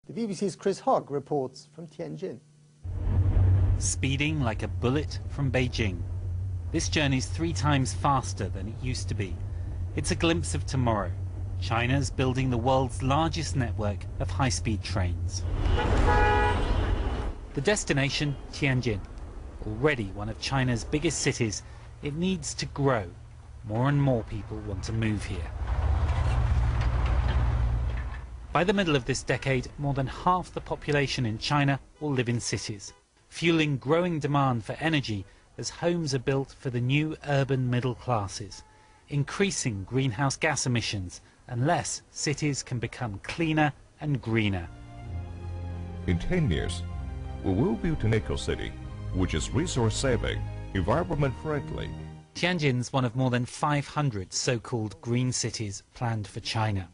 The BBC's Chris Hogg reports from Tianjin. Speeding like a bullet from Beijing. This journey's 3 times faster than it used to be. It's a glimpse of tomorrow. China's building the world's largest network of high-speed trains. The destination, Tianjin. Already one of China's biggest cities, it needs to grow. More and more people want to move here. By the middle of this decade, more than half the population in China will live in cities, fueling growing demand for energy as homes are built for the new urban middle classes, increasing greenhouse gas emissions unless cities can become cleaner and greener. In 10 years, we will build an eco-city which is resource-saving, environment-friendly. Tianjin's one of more than 500 so-called green cities planned for China.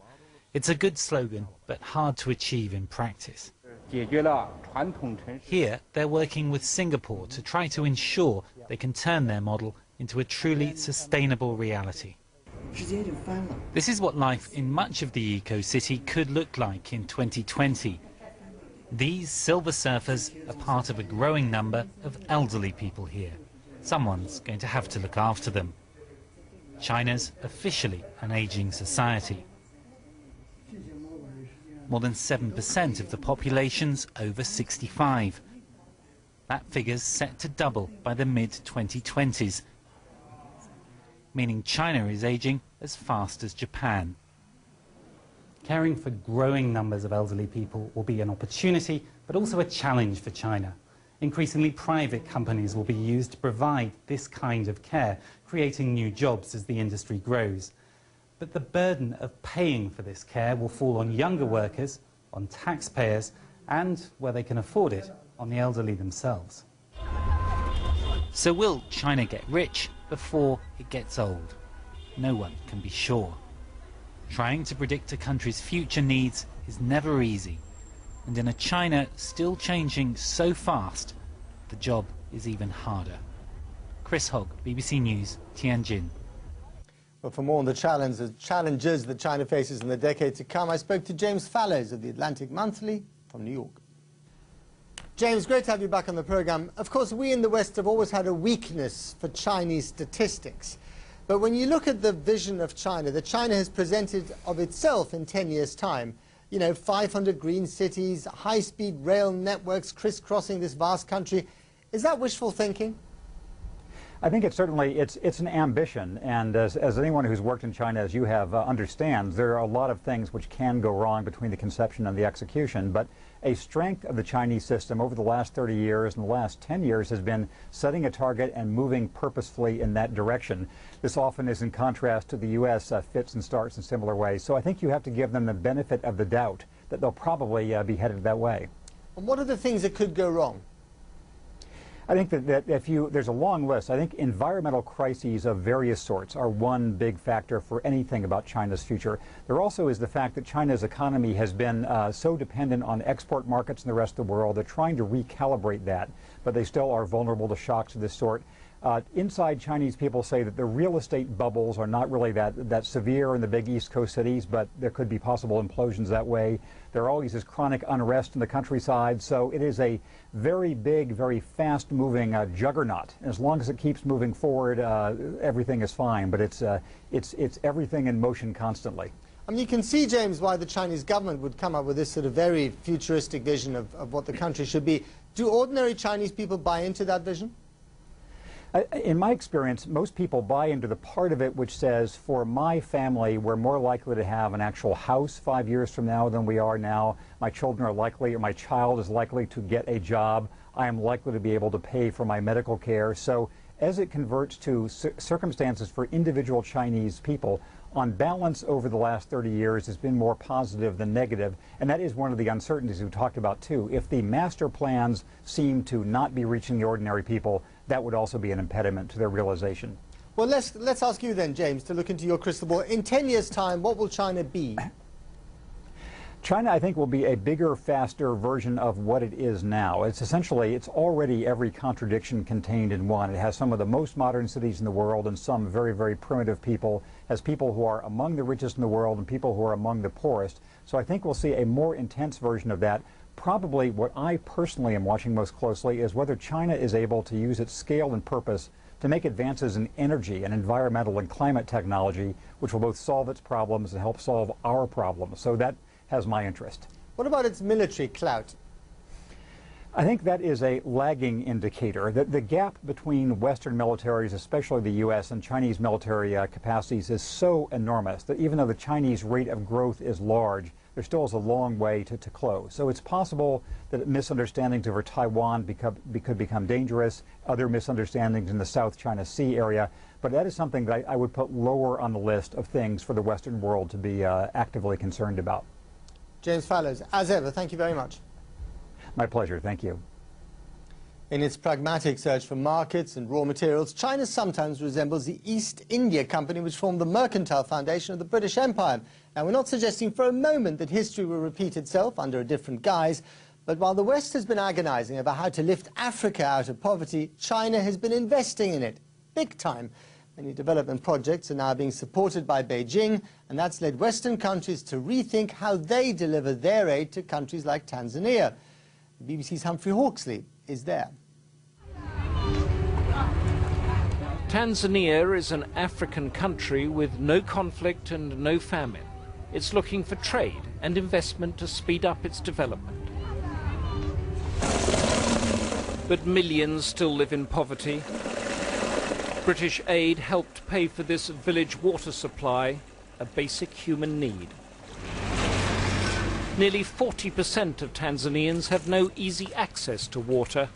It's a good slogan, but hard to achieve in practice. Here, they're working with Singapore to try to ensure they can turn their model into a truly sustainable reality. This is what life in much of the eco-city could look like in 2020. These silver surfers are part of a growing number of elderly people here. Someone's going to have to look after them. China's officially an aging society. More than 7% of the population's over 65. That figure's set to double by the mid-2020s, meaning China is aging as fast as Japan. Caring for growing numbers of elderly people will be an opportunity, but also a challenge for China. Increasingly, private companies will be used to provide this kind of care, creating new jobs as the industry grows. But the burden of paying for this care will fall on younger workers, on taxpayers, and, where they can afford it, on the elderly themselves. So will China get rich before it gets old? No one can be sure. Trying to predict a country's future needs is never easy. And in a China still changing so fast, the job is even harder. Chris Hogg, BBC News, Tianjin. Well, for more on the challenges that China faces in the decade to come, I spoke to James Fallows of the Atlantic Monthly from New York. James, great to have you back on the programme. Of course, we in the West have always had a weakness for Chinese statistics. But when you look at the vision of China, that China has presented of itself in 10 years' time, you know, 500 green cities, high-speed rail networks crisscrossing this vast country, is that wishful thinking? I think it's certainly, it's an ambition, and as anyone who's worked in China, as you have, understands, there are a lot of things which can go wrong between the conception and the execution, but a strength of the Chinese system over the last 30 years and the last 10 years has been setting a target and moving purposefully in that direction. This often is in contrast to the U.S. Fits and starts in similar ways, so I think you have to give them the benefit of the doubt that they'll probably be headed that way. And what are the things that could go wrong? I think that there's a long list. I think environmental crises of various sorts are one big factor for anything about China's future. There also is the fact that China's economy has been so dependent on export markets in the rest of the world. They're trying to recalibrate that, but they still are vulnerable to shocks of this sort. Inside Chinese people say that the real estate bubbles are not really that severe in the big East Coast cities, but there could be possible implosions that way. There always is chronic unrest in the countryside, so it is a very big, very fast-moving juggernaut. As long as it keeps moving forward, everything is fine, but it's everything in motion constantly. I mean, you can see, James, why the Chinese government would come up with this sort of very futuristic vision of what the country should be. Do ordinary Chinese people buy into that vision? In my experience, most people buy into the part of it which says, for my family, we're more likely to have an actual house 5 years from now than we are now. My children are likely, or my child is likely to get a job. I am likely to be able to pay for my medical care. So as it converts to circumstances for individual Chinese people, on balance over the last 30 years has been more positive than negative, and that is one of the uncertainties we talked about too. If the master plans seem to not be reaching the ordinary people, that would also be an impediment to their realization. Well, let's ask you then, James, to look into your crystal ball. In 10 years' time, what will China be? China, I think, will be a bigger, faster version of what it is now. It's already every contradiction contained in one. It has some of the most modern cities in the world and some very, very primitive people. It has people who are among the richest in the world and people who are among the poorest. So I think we'll see a more intense version of that. Probably what I personally am watching most closely is whether China is able to use its scale and purpose to make advances in energy and environmental and climate technology, which will both solve its problems and help solve our problems. So that has my interest. What about its military clout? I think that is a lagging indicator. The gap between Western militaries, especially the U.S., and Chinese military capacities is so enormous that even though the Chinese rate of growth is large, there still is a long way to close. So it's possible that misunderstandings over Taiwan could become dangerous, other misunderstandings in the South China Sea area, but that is something that I would put lower on the list of things for the Western world to be actively concerned about. James Fallows, as ever, thank you very much. My pleasure. Thank you. In its pragmatic search for markets and raw materials, China sometimes resembles the East India Company, which formed the mercantile foundation of the British Empire. Now, we're not suggesting for a moment that history will repeat itself under a different guise, but while the West has been agonizing about how to lift Africa out of poverty, China has been investing in it, big time. Many development projects are now being supported by Beijing, and that's led Western countries to rethink how they deliver their aid to countries like Tanzania. The BBC's Humphrey Hawksley is there. Tanzania is an African country with no conflict and no famine. It's looking for trade and investment to speed up its development. But millions still live in poverty. British aid helped pay for this village water supply, a basic human need. Nearly 40% of Tanzanians have no easy access to water,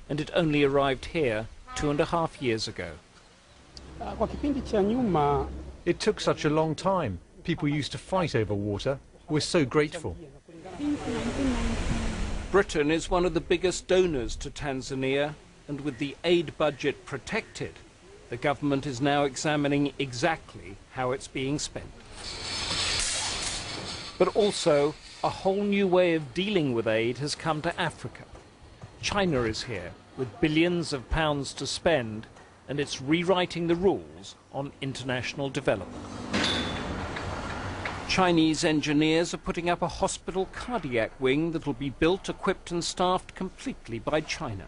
and it only arrived here 2.5 years ago. It took such a long time. People used to fight over water. We're so grateful. Britain is one of the biggest donors to Tanzania, and with the aid budget protected, the government is now examining exactly how it's being spent. But also, a whole new way of dealing with aid has come to Africa. China is here, with billions of pounds to spend, and it's rewriting the rules on international development. Chinese engineers are putting up a hospital cardiac wing that will be built, equipped and staffed completely by China.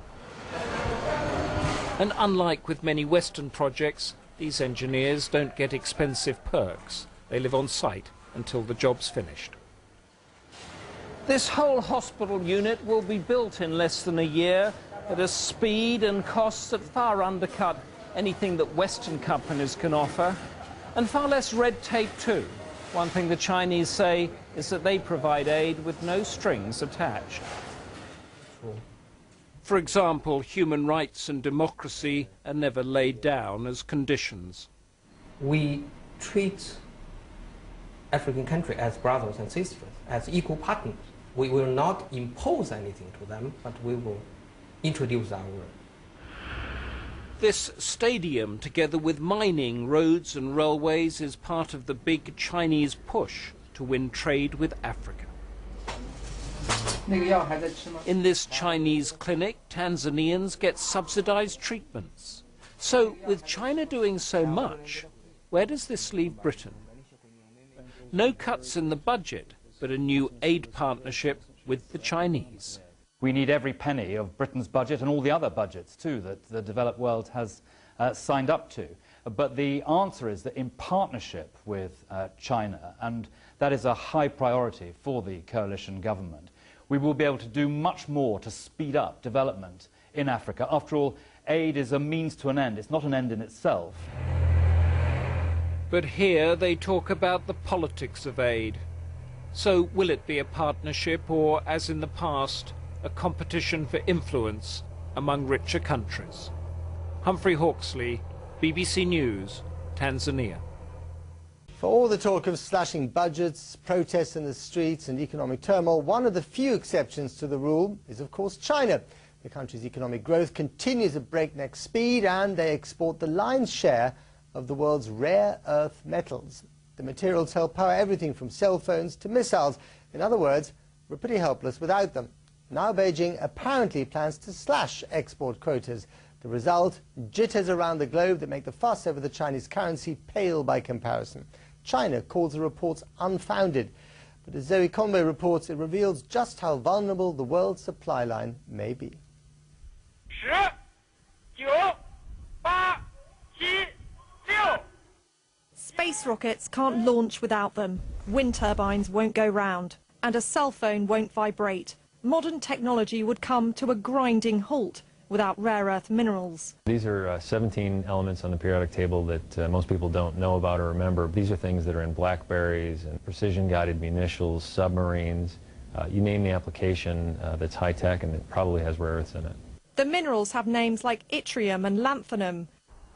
And unlike with many Western projects, these engineers don't get expensive perks. They live on site until the job's finished. This whole hospital unit will be built in less than a year at a speed and costs that far undercut anything that Western companies can offer, and far less red tape too. One thing the Chinese say is that they provide aid with no strings attached. For example, human rights and democracy are never laid down as conditions. We treat African countries as brothers and sisters, as equal partners. We will not impose anything to them, but we will introduce our work. This stadium, together with mining, roads and railways, is part of the big Chinese push to win trade with Africa. In this Chinese clinic, Tanzanians get subsidized treatments. So, with China doing so much, where does this leave Britain? No cuts in the budget, but a new aid partnership with the Chinese. We need every penny of Britain's budget and all the other budgets too that the developed world has signed up to. But the answer is that in partnership with China, and that is a high priority for the coalition government, we will be able to do much more to speed up development in Africa. After all, aid is a means to an end. It's not an end in itself. But here they talk about the politics of aid. So will it be a partnership or, as in the past, a competition for influence among richer countries? Humphrey Hawksley, BBC News, Tanzania. For all the talk of slashing budgets, protests in the streets and economic turmoil, one of the few exceptions to the rule is, of course, China. The country's economic growth continues at breakneck speed, and they export the lion's share of the world's rare earth metals. The materials help power everything from cell phones to missiles. In other words, we're pretty helpless without them. Now Beijing apparently plans to slash export quotas. The result, jitters around the globe that make the fuss over the Chinese currency pale by comparison. China calls the reports unfounded. But as Zoe Conway reports, it reveals just how vulnerable the world's supply line may be. 10, 9, 8, 7, 6. Space rockets can't launch without them. Wind turbines won't go round. And a cell phone won't vibrate. Modern technology would come to a grinding halt without rare earth minerals. These are 17 elements on the periodic table that most people don't know about or remember. These are things that are in blackberries and precision-guided munitions, submarines. You name the application that's high-tech and it probably has rare earths in it. The minerals have names like yttrium and lanthanum,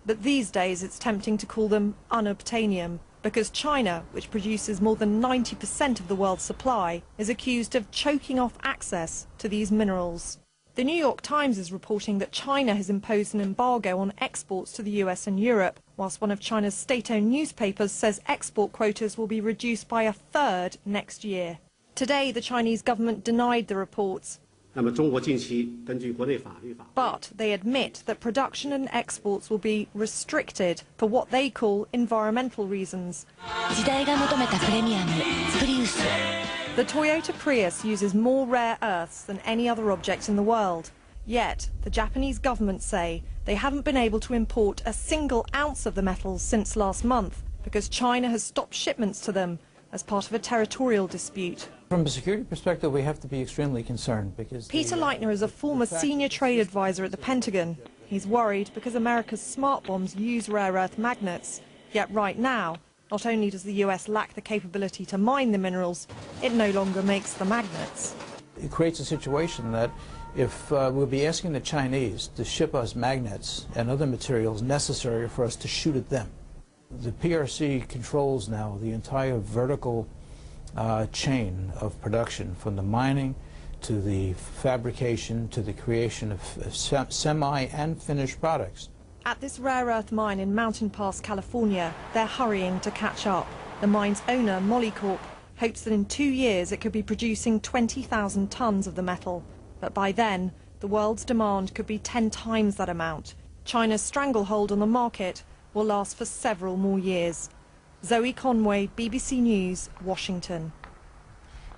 but these days it's tempting to call them unobtainium, because China, which produces more than 90% of the world's supply, is accused of choking off access to these minerals. The New York Times is reporting that China has imposed an embargo on exports to the US and Europe, whilst one of China's state-owned newspapers says export quotas will be reduced by a third next year. Today, the Chinese government denied the reports, but they admit that production and exports will be restricted for what they call environmental reasons. The Toyota Prius uses more rare earths than any other object in the world. Yet, the Japanese government say they haven't been able to import a single ounce of the metals since last month because China has stopped shipments to them as part of a territorial dispute. From a security perspective, we have to be extremely concerned because... Peter Leitner is a former senior trade advisor at the Pentagon. He's worried because America's smart bombs use rare earth magnets. Yet right now, not only does the US lack the capability to mine the minerals, it no longer makes the magnets. It creates a situation that if we'll be asking the Chinese to ship us magnets and other materials necessary for us to shoot at them. The PRC controls now the entire vertical chain of production, from the mining to the fabrication to the creation of semi and finished products. At this rare earth mine in Mountain Pass, California, they're hurrying to catch up. The mine's owner, Molycorp, hopes that in 2 years it could be producing 20,000 tons of the metal. But by then, the world's demand could be 10 times that amount. China's stranglehold on the market will last for several more years. Zoe Conway, BBC News, Washington.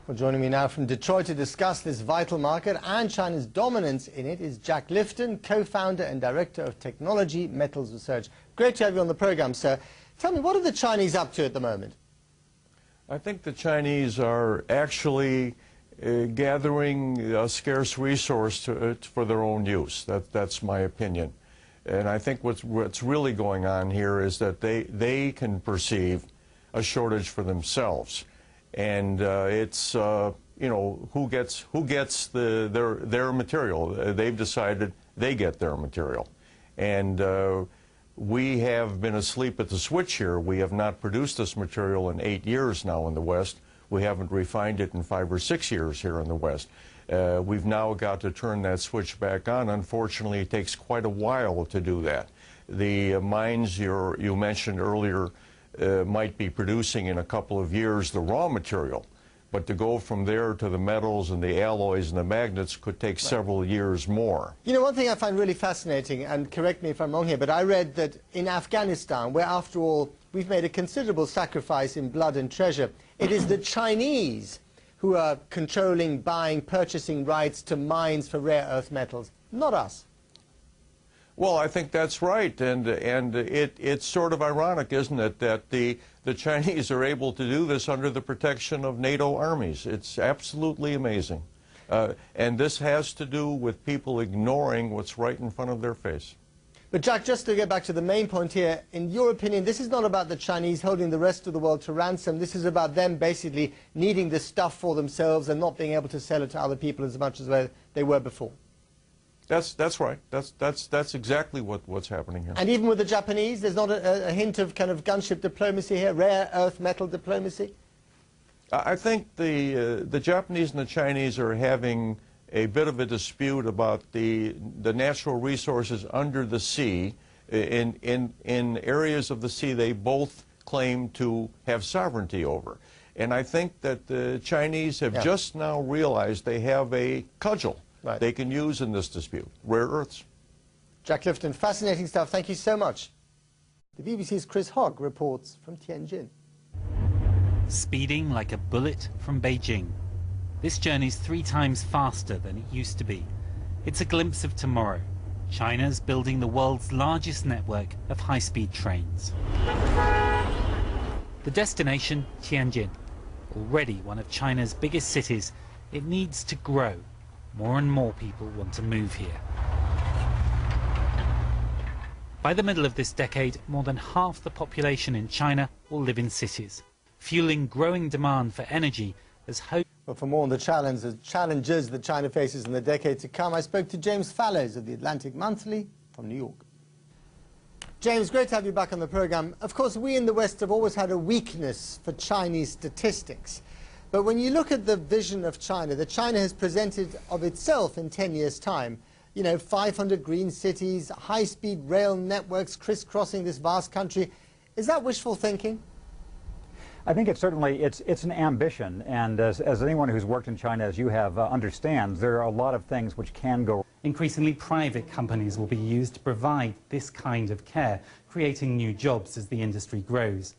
Well, joining me now from Detroit to discuss this vital market and China's dominance in it is Jack Lifton, co-founder and director of Technology Metals Research. Great to have you on the program, sir. Tell me, what are the Chinese up to at the moment? I think the Chinese are actually gathering a scarce resource for their own use. That's my opinion. And I think what's really going on here is that they can perceive a shortage for themselves. And it's you know, who gets their material. They've decided they get their material, and we have been asleep at the switch here. We have not produced this material in 8 years now in the West. We haven't refined it in 5 or 6 years here in the West. We've now got to turn that switch back on. Unfortunately, it takes quite a while to do that. The mines you mentioned earlier might be producing in a couple of years the raw material, but to go from there to the metals and the alloys and the magnets could take several years more. You know, one thing I find really fascinating, and correct me if I'm wrong here, but I read that in Afghanistan, where after all we've made a considerable sacrifice in blood and treasure, it is the Chinese who are controlling, buying, purchasing rights to mines for rare earth metals, not us. Well, I think that's right, and it's sort of ironic, isn't it, that the Chinese are able to do this under the protection of NATO armies. It's absolutely amazing. And this has to do with people ignoring what's right in front of their face. But Jack, just to get back to the main point here, in your opinion, this is not about the Chinese holding the rest of the world to ransom. This is about them basically needing this stuff for themselves and not being able to sell it to other people as much as they were before. That's right. That's exactly what's happening here. And even with the Japanese, there's not a hint of kind of gunship diplomacy here, rare earth metal diplomacy? I think the Japanese and the Chinese are having a bit of a dispute about the natural resources under the sea. In areas of the sea they both claim to have sovereignty over. And I think that the Chinese have just now realized they have a cudgel they can use in this dispute, rare earths. Jack Clifton, fascinating stuff. Thank you so much. The BBC's Chris Hogg reports from Tianjin. Speeding like a bullet from Beijing. This journey's 3 times faster than it used to be. It's a glimpse of tomorrow. China's building the world's largest network of high-speed trains. The destination, Tianjin. Already one of China's biggest cities, it needs to grow. More and more people want to move here. By the middle of this decade, more than half the population in China will live in cities, fueling growing demand for energy as hope. Well, for more on the challenges that China faces in the decade to come, I spoke to James Fallows of the Atlantic Monthly from New York. James, great to have you back on the program. Of course, we in the West have always had a weakness for Chinese statistics. But when you look at the vision of China, that China has presented of itself in 10 years' time, you know, 500 green cities, high-speed rail networks crisscrossing this vast country, is that wishful thinking? I think it's certainly, it's an ambition, and as anyone who's worked in China, as you have, understands, there are a lot of things which can go. Increasingly private companies will be used to provide this kind of care, creating new jobs as the industry grows.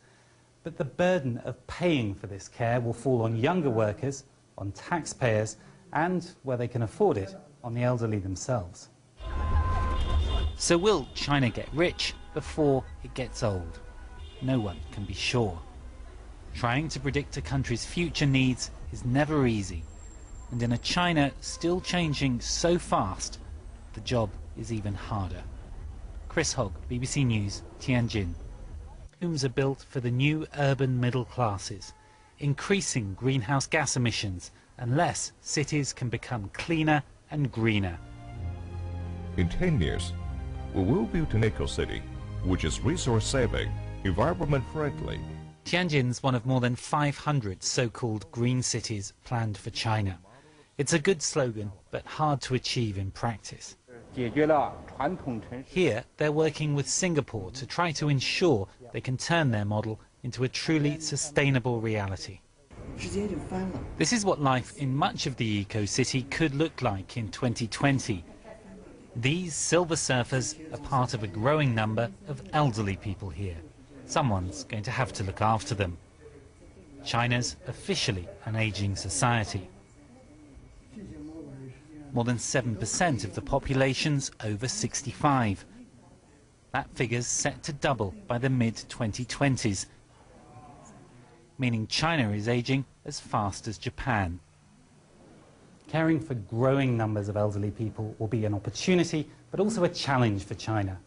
But the burden of paying for this care will fall on younger workers, on taxpayers, and, where they can afford it, on the elderly themselves. So will China get rich before it gets old? No one can be sure. Trying to predict a country's future needs is never easy. And in a China still changing so fast, the job is even harder. Chris Hogg, BBC News, Tianjin. Homes are built for the new urban middle classes, increasing greenhouse gas emissions unless cities can become cleaner and greener. In 10 years, we will build an eco-city which is resource-saving, environment-friendly. Tianjin's one of more than 500 so-called green cities planned for China. It's a good slogan, but hard to achieve in practice. Here, they're working with Singapore to try to ensure they can turn their model into a truly sustainable reality. This is what life in much of the eco-city could look like in 2020. These silver surfers are part of a growing number of elderly people here. Someone's going to have to look after them. China's officially an aging society. More than 7% of the population's over 65. That figure's set to double by the mid-2020s, meaning China is aging as fast as Japan. Caring for growing numbers of elderly people will be an opportunity, but also a challenge for China.